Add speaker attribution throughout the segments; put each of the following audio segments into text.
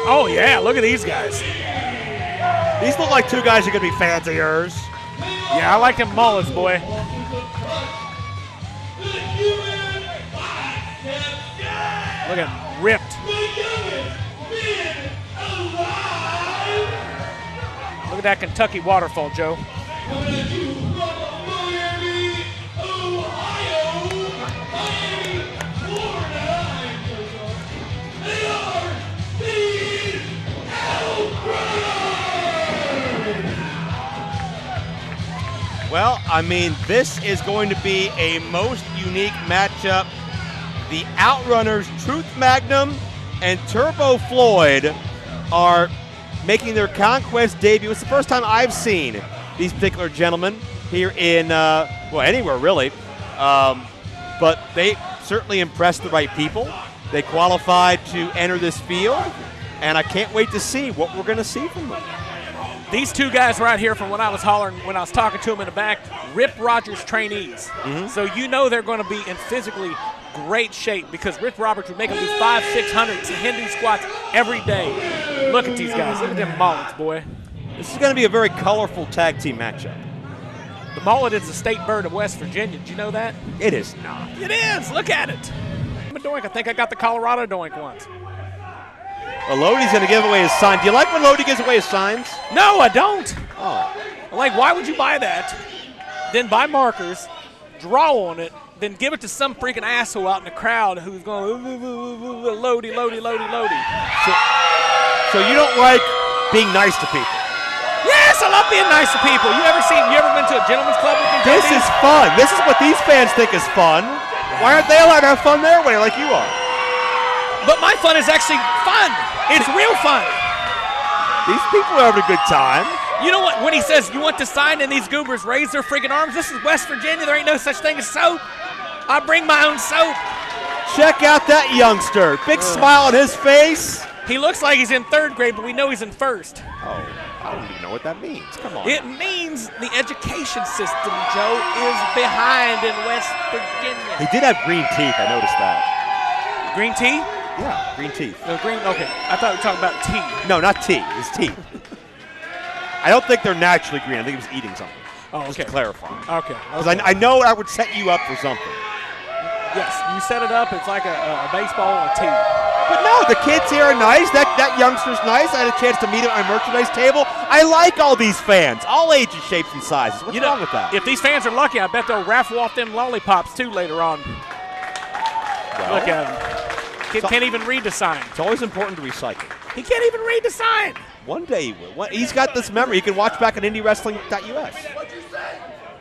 Speaker 1: Oh, yeah, look at these guys.
Speaker 2: These look like two guys who could be fans of yours.
Speaker 1: Yeah, I like them mullets, boy. Look at him, ripped. Look at that Kentucky waterfall, Joe.
Speaker 2: Well, I mean, this is going to be a most unique matchup. The Outrunners, Truth Magnum and Turbo Floyd are making their Conquest debut. It's the first time I've seen these particular gentlemen here in, well, anywhere really. But they certainly impressed the right people. They qualified to enter this field, and I can't wait to see what we're going to see from them.
Speaker 1: These two guys right here, from when I was hollering, when I was talking to them in the back, Rip Rogers trainees. So you know they're going to be in physically great shape because Rip Roberts would make them do 500, 600 Hindu squats every day. Look at these guys. Look at them mullets, boy.
Speaker 2: This is going to be a very colorful tag team matchup.
Speaker 1: The mullet is the state bird of West Virginia. Did you know that?
Speaker 2: It is not.
Speaker 1: It is. Look at it. I'm a doink. I think I got the Colorado doink once.
Speaker 2: Well, Lodi's going to give away his sign. Do you like when Lodi gives away his signs?
Speaker 1: No, I don't.
Speaker 2: Oh.
Speaker 1: Like, why would you buy that, then buy markers, draw on it, then give it to some freaking asshole out in the crowd who's going, Lodi, Lodi, Lodi, Lodi.
Speaker 2: So you don't like being nice to people?
Speaker 1: Yes, I love being nice to people. You ever been to a gentleman's club with me?
Speaker 2: This is fun. This is what these fans think is fun. Why aren't they allowed to have fun their way like you are?
Speaker 1: But my fun is actually fun. It's real fun.
Speaker 2: These people are having a good time.
Speaker 1: You know what? When he says you want to sign and these goobers raise their freaking arms, this is West Virginia. There ain't no such thing as soap. I bring my own soap.
Speaker 2: Check out that youngster. Big smile on his face.
Speaker 1: He looks like he's in third grade, but we know he's in first.
Speaker 2: Oh, I don't even know what that means. Come on.
Speaker 1: It means the education system, Joe, is behind in West Virginia.
Speaker 2: He did have green teeth. I noticed that.
Speaker 1: Green tea?
Speaker 2: Yeah, green teeth.
Speaker 1: No, green, okay. I thought we were talking about tea.
Speaker 2: No, not tea. His teeth. I don't think they're naturally green. I think he was eating something.
Speaker 1: Oh, okay.
Speaker 2: Just to clarify.
Speaker 1: Okay.
Speaker 2: Because I know I would set you up for something.
Speaker 1: Yes, you set it up. It's like a baseball and a tee.
Speaker 2: But no, the kids here are nice. That youngster's nice. I had a chance to meet him at my merchandise table. I like all these fans, all ages, shapes, and sizes. What's wrong with that?
Speaker 1: If these fans are lucky, I bet they'll raffle off them lollipops too later on. Well, look at him. Kid can't even read the sign.
Speaker 2: It's always important to recycle.
Speaker 1: He can't even read the sign.
Speaker 2: One day he will. He's got this memory. You can watch back on IndyWrestling.us.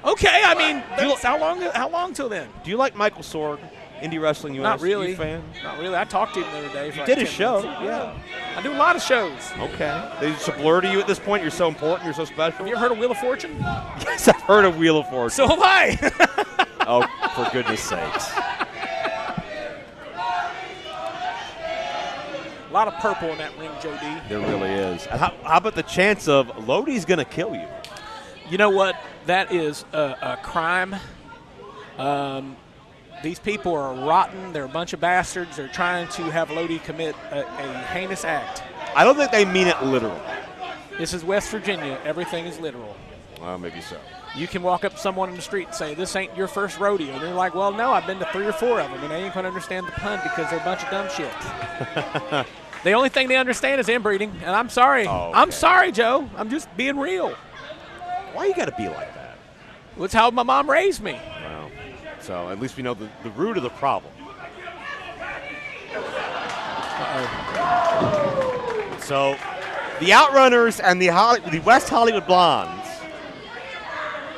Speaker 1: Okay, I mean, how long till then?
Speaker 2: Do you like Michael Sorg, IndyWrestling.us?
Speaker 1: Not really.
Speaker 2: Fan?
Speaker 1: Not really. I talked to him the other day.
Speaker 2: You did his show. Yeah.
Speaker 1: I do a lot of shows.
Speaker 2: Okay. It's a blur to you at this point. You're so important. You're so special.
Speaker 1: Have you ever heard of Wheel of Fortune?
Speaker 2: Yes, I've heard of Wheel of Fortune.
Speaker 1: So have I.
Speaker 2: Oh, for goodness sakes.
Speaker 1: A lot of purple in that ring, Joe D.
Speaker 2: There really is. How about the chance of Lodi's going to kill you?
Speaker 1: You know what? That is a crime. These people are rotten. They're a bunch of bastards. They're trying to have Lodi commit a heinous act.
Speaker 2: I don't think they mean it literally.
Speaker 1: This is West Virginia. Everything is literal.
Speaker 2: Well, maybe so.
Speaker 1: You can walk up to someone in the street and say, this ain't your first rodeo. And they're like, well, no, I've been to 3 or 4 of them, and they ain't going to understand the pun because they're a bunch of dumb shits. The only thing they understand is inbreeding, and I'm sorry.
Speaker 2: Oh, okay.
Speaker 1: I'm sorry, Joe. I'm just being real.
Speaker 2: Why you got to be like that?
Speaker 1: Well, it's how my mom raised me.
Speaker 2: Well, so at least we know the root of the problem. So the Outrunners and the West Hollywood Blondes,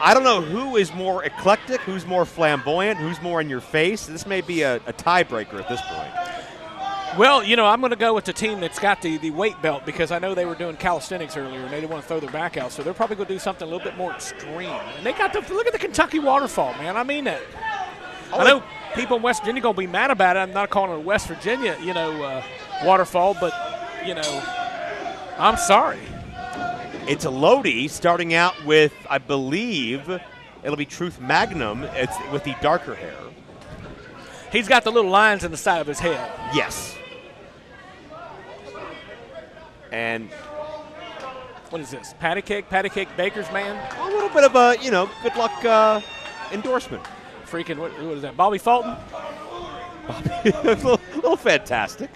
Speaker 2: I don't know who is more eclectic, who's more flamboyant, who's more in your face. This may be a tiebreaker at this point.
Speaker 1: Well, you know, I'm going to go with the team that's got the weight belt because I know they were doing calisthenics earlier and they didn't want to throw their back out, so they're probably going to do something a little bit more extreme. And they got look at the Kentucky waterfall, man. I mean that. I know people in West Virginia going to be mad about it. I'm not calling it a West Virginia, waterfall, but, I'm sorry.
Speaker 2: It's a Lodi starting out with, I believe, it'll be Truth Magnum. It's with the darker hair.
Speaker 1: He's got the little lines in the side of his head.
Speaker 2: Yes. And
Speaker 1: what is this? Patty cake baker's man?
Speaker 2: a little bit of a, good luck endorsement.
Speaker 1: Freaking, what is that, Bobby Fulton?
Speaker 2: a little fantastic.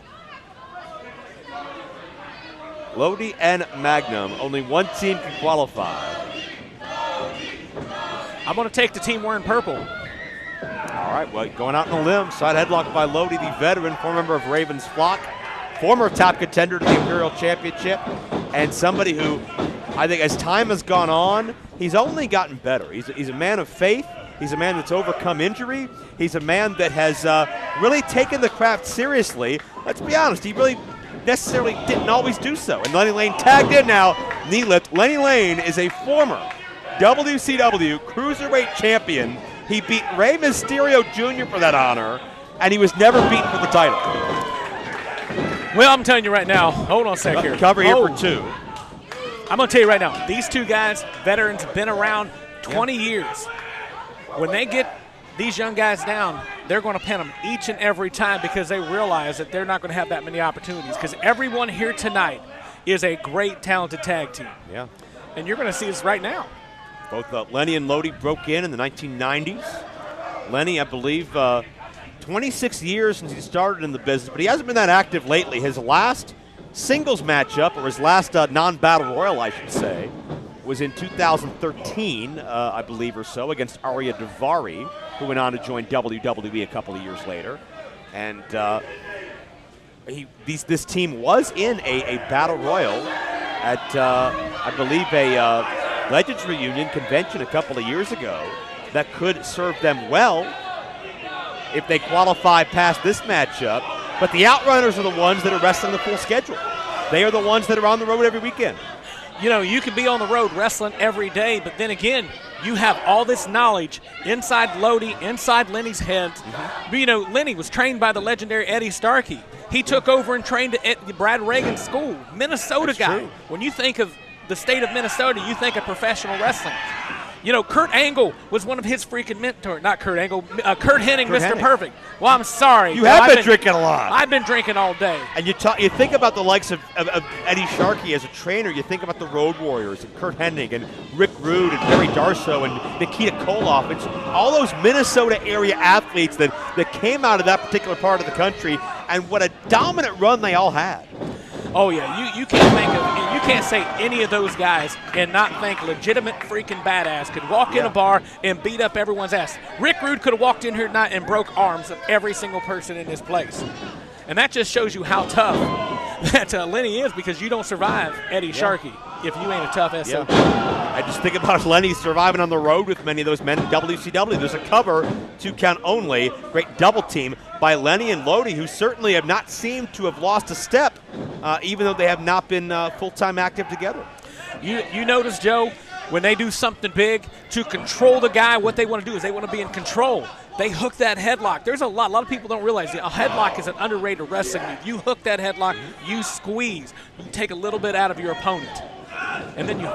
Speaker 2: Lodi and Magnum, only one team can qualify.
Speaker 1: I'm going to take the team wearing purple.
Speaker 2: All right, well, going out on a limb. Side headlock by Lodi, the veteran, former member of Ravens flock, former top contender to the Imperial Championship, and somebody who, I think as time has gone on, he's only gotten better. He's a man of faith. He's a man that's overcome injury. He's a man that has really taken the craft seriously. Let's be honest, he really necessarily didn't always do so. And Lenny Lane tagged in now, knee lift. Lenny Lane is a former WCW Cruiserweight champion. He beat Rey Mysterio Jr. for that honor, and he was never beaten for the title.
Speaker 1: Well, I'm telling you right now, hold on a sec here.
Speaker 2: Cover here for two.
Speaker 1: I'm going to tell you right now, these two guys, veterans, been around 20 years. When they get these young guys down, they're going to pin them each and every time because they realize that they're not going to have that many opportunities, because everyone here tonight is a great, talented tag team.
Speaker 2: Yeah.
Speaker 1: And you're going to see this right now.
Speaker 2: Both Lenny and Lodi broke in the 1990s. Lenny, I believe, 26 years since he started in the business, but he hasn't been that active lately. His last singles matchup, or his last non-battle royal, I should say, was in 2013, I believe or so, against Arya Daivari, who went on to join WWE a couple of years later. And this team was in a battle royal at, I believe, a Legends Reunion convention a couple of years ago that could serve them well if they qualify past this matchup. But the Outrunners are the ones that are wrestling the full schedule. They are the ones that are on the road every weekend.
Speaker 1: You know, you can be on the road wrestling every day, but then again, you have all this knowledge inside Lodi, inside Lenny's head. Mm-hmm. You know, Lenny was trained by the legendary Eddie Starkey. He took over and trained at Brad Reagan's school, Minnesota
Speaker 2: That's
Speaker 1: guy.
Speaker 2: True.
Speaker 1: When you think of the state of Minnesota, you think of professional wrestling. You know, Kurt Angle was one of his freaking mentors. Not Kurt Angle, Kurt Hennig, Mr.
Speaker 2: Hennig.
Speaker 1: Perfect. Well, I'm sorry.
Speaker 2: You have been drinking a lot.
Speaker 1: I've been drinking all day.
Speaker 2: And you think about the likes of Eddie Sharkey as a trainer. You think about the Road Warriors and Kurt Hennig and Rick Rude and Barry Darso and Nikita Koloff. It's all those Minnesota area athletes that came out of that particular part of the country, and what a dominant run they all had.
Speaker 1: Oh yeah, you can't say any of those guys and not think legitimate freaking badass could walk in a bar and beat up everyone's ass. Rick Rude could have walked in here tonight and broke arms of every single person in this place. And that just shows you how tough that Lenny is, because you don't survive Eddie Sharkey if you ain't a tough SOB.
Speaker 2: Yeah. I just think about Lenny surviving on the road with many of those men in WCW. There's a cover, 2 count only, great double team by Lenny and Lodi, who certainly have not seemed to have lost a step, even though they have not been full-time active together.
Speaker 1: You notice, Joe, when they do something big to control the guy, what they want to do is they want to be in control. They hook that headlock. There's a lot of people don't realize a headlock is an underrated wrestling move. You hook that headlock, you squeeze, you take a little bit out of your opponent, and then you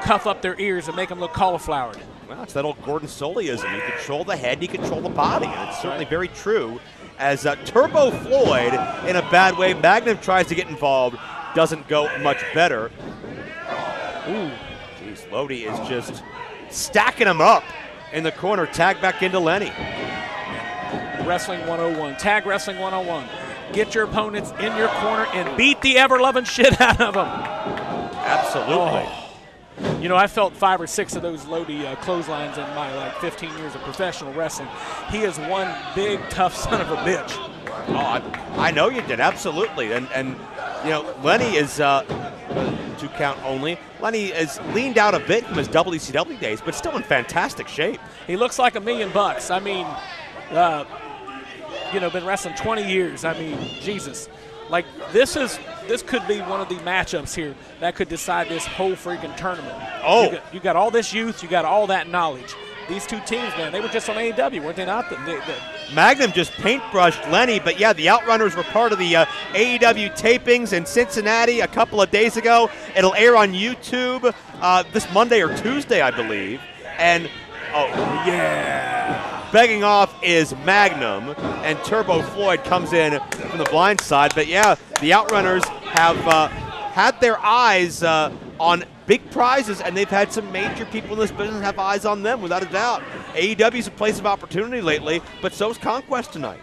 Speaker 1: cuff up their ears and make them look cauliflowered.
Speaker 2: Well, it's that old Gordon Soleyism. You control the head, you control the body, and it's certainly very true. As Turbo Floyd, in a bad way, Magnum tries to get involved, doesn't go much better. Ooh, geez, Lodi is just stacking him up in the corner. Tag back into Lenny.
Speaker 1: Wrestling 101, Tag Wrestling 101. Get your opponents in your corner and beat the ever-loving shit out of them.
Speaker 2: Absolutely.
Speaker 1: Oh. You know, I felt 5 or 6 of those Lodi clotheslines in my 15 years of professional wrestling. He is one big, tough son of a bitch.
Speaker 2: Oh, I know you did, absolutely. And you know, Lenny is 2 count only. Lenny has leaned out a bit from his WCW days, but still in fantastic shape.
Speaker 1: He looks like $1 million. I mean, you know, been wrestling 20 years. I mean, Jesus. Like, this could be one of the matchups here that could decide this whole freaking tournament.
Speaker 2: Oh.
Speaker 1: You got all this youth. You got all that knowledge. These two teams, man, they were just on AEW, weren't they not?
Speaker 2: Magnum just paintbrushed Lenny, but yeah, the Outrunners were part of the AEW tapings in Cincinnati a couple of days ago. It'll air on YouTube this Monday or Tuesday, I believe. And, oh, yeah. Begging off is Magnum, and Turbo Floyd comes in from the blind side. But yeah, the Outrunners have had their eyes on big prizes, and they've had some major people in this business have eyes on them, without a doubt. AEW is a place of opportunity lately, but so is Conquest tonight.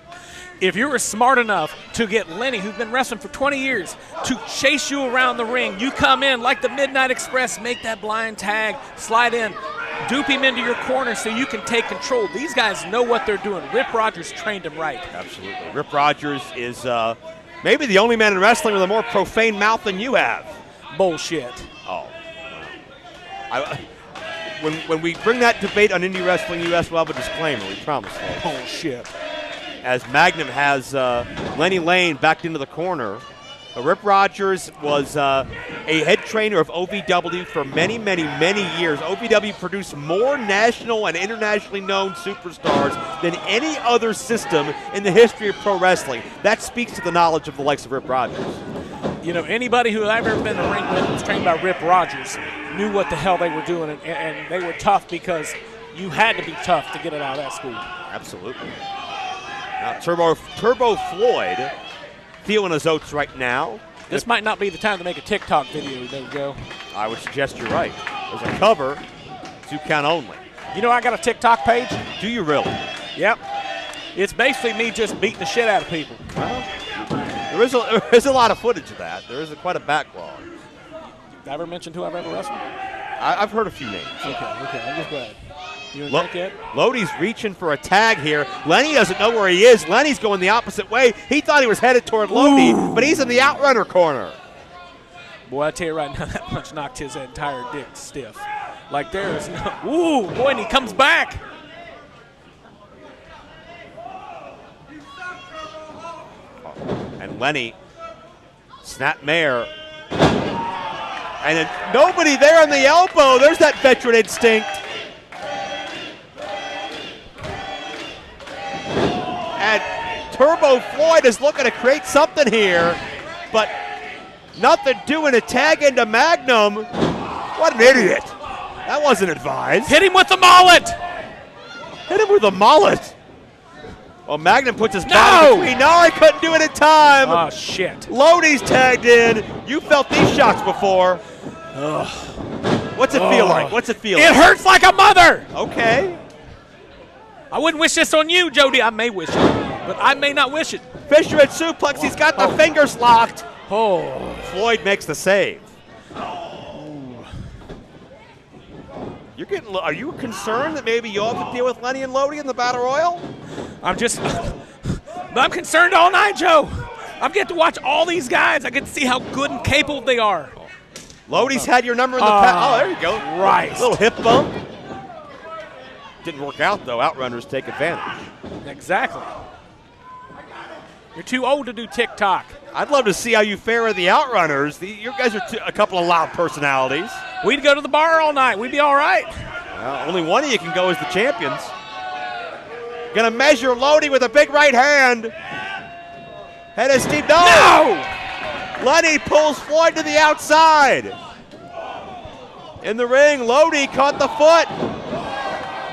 Speaker 1: If you were smart enough to get Lenny, who's been wrestling for 20 years, to chase you around the ring, you come in like the Midnight Express, make that blind tag, slide in, dupe him into your corner so you can take control. These guys know what they're doing. Rip Rogers trained them right.
Speaker 2: Absolutely. Rip Rogers is maybe the only man in wrestling with a more profane mouth than you have.
Speaker 1: Bullshit.
Speaker 2: Oh. When we bring that debate on IndyWrestling.us, we'll have a disclaimer, we promise.
Speaker 1: Bullshit.
Speaker 2: As Magnum has Lenny Lane backed into the corner. Rip Rogers was a head trainer of OVW for many, many, many years. OVW produced more national and internationally known superstars than any other system in the history of pro wrestling. That speaks to the knowledge of the likes of Rip Rogers.
Speaker 1: You know, anybody who I've ever been in the ring with was trained by Rip Rogers knew what the hell they were doing, and they were tough because you had to be tough to get it out of that school.
Speaker 2: Absolutely. Now, Turbo Floyd feeling his oats right now.
Speaker 1: This might not be the time to make a TikTok video, though, Joe.
Speaker 2: I would suggest you're right. There's a cover, 2 count only.
Speaker 1: You know I got a TikTok page?
Speaker 2: Do you really?
Speaker 1: Yep. It's basically me just beating the shit out of people.
Speaker 2: Well, there is a lot of footage of that. There is quite a backlog.
Speaker 1: Ever mentioned who I've ever wrestled?
Speaker 2: I've heard a few names.
Speaker 1: Okay, I'm just glad. You didn't drink yet?
Speaker 2: Lodi's reaching for a tag here. Lenny doesn't know where he is. Lenny's going the opposite way. He thought he was headed toward Lodi, but he's in the outrunner corner.
Speaker 1: Boy, I tell you right now, that punch knocked his entire dick stiff. Like there is no. Ooh, boy, and he comes back.
Speaker 2: And Lenny, snapmare. And then nobody there on the elbow. There's that veteran instinct. And Turbo Floyd is looking to create something here, but nothing doing a tag into Magnum. What an idiot. That wasn't advised.
Speaker 1: Hit him with the mullet.
Speaker 2: Hit him with a mullet. Well, Magnum puts his body between. No, he couldn't do it in time.
Speaker 1: Oh, shit.
Speaker 2: Lodi's tagged in. You felt these shots before.
Speaker 1: Ugh.
Speaker 2: What's it feel like? What's it feel like?
Speaker 1: It hurts like a mother.
Speaker 2: Okay.
Speaker 1: I wouldn't wish this on you, Jody. I may wish it, but I may not wish it.
Speaker 2: Fisherman suplex. He's got the fingers locked.
Speaker 1: Oh.
Speaker 2: Floyd makes the save. You're getting. Are you concerned that maybe you'll have to deal with Lenny and Lodi in the Battle Royal?
Speaker 1: I'm concerned all night, Joe. I'm getting to watch all these guys. I get to see how good and capable they are.
Speaker 2: Lodi's had your number in the past. Oh, there you go.
Speaker 1: Right.
Speaker 2: A little hip bump. Didn't work out, though. Outrunners take advantage.
Speaker 1: Exactly. You're too old to do TikTok.
Speaker 2: I'd love to see how you fare with the Outrunners. You guys are a couple of loud personalities.
Speaker 1: We'd go to the bar all night. We'd be all right.
Speaker 2: Well, only one of you can go as the champions. Gonna measure Lodi with a big right hand. Head of Steve. No! Lenny pulls Floyd to the outside. In the ring, Lodi caught the foot.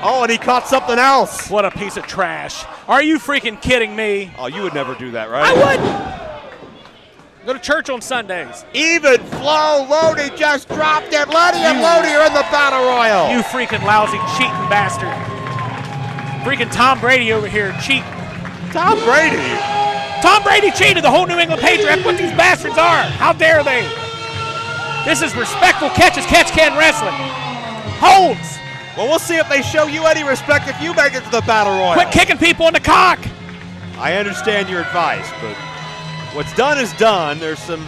Speaker 2: Oh, and he caught something else.
Speaker 1: What a piece of trash. Are you freaking kidding me?
Speaker 2: Oh, you would never do that, right?
Speaker 1: I would. Go to church on Sundays.
Speaker 2: Even flow. Lodi just dropped it. Lenny and Lodi are in the Battle Royal.
Speaker 1: You freaking lousy cheating bastard. Freaking Tom Brady over here cheating.
Speaker 2: Tom Brady?
Speaker 1: Tom Brady cheated. The whole New England Patriots. That's what these bastards are. How dare they? This is respectful catch-can wrestling. Holds.
Speaker 2: Well, we'll see if they show you any respect if you make it to the Battle Royal.
Speaker 1: Quit kicking people in the cock.
Speaker 2: I understand your advice, but what's done is done. There's some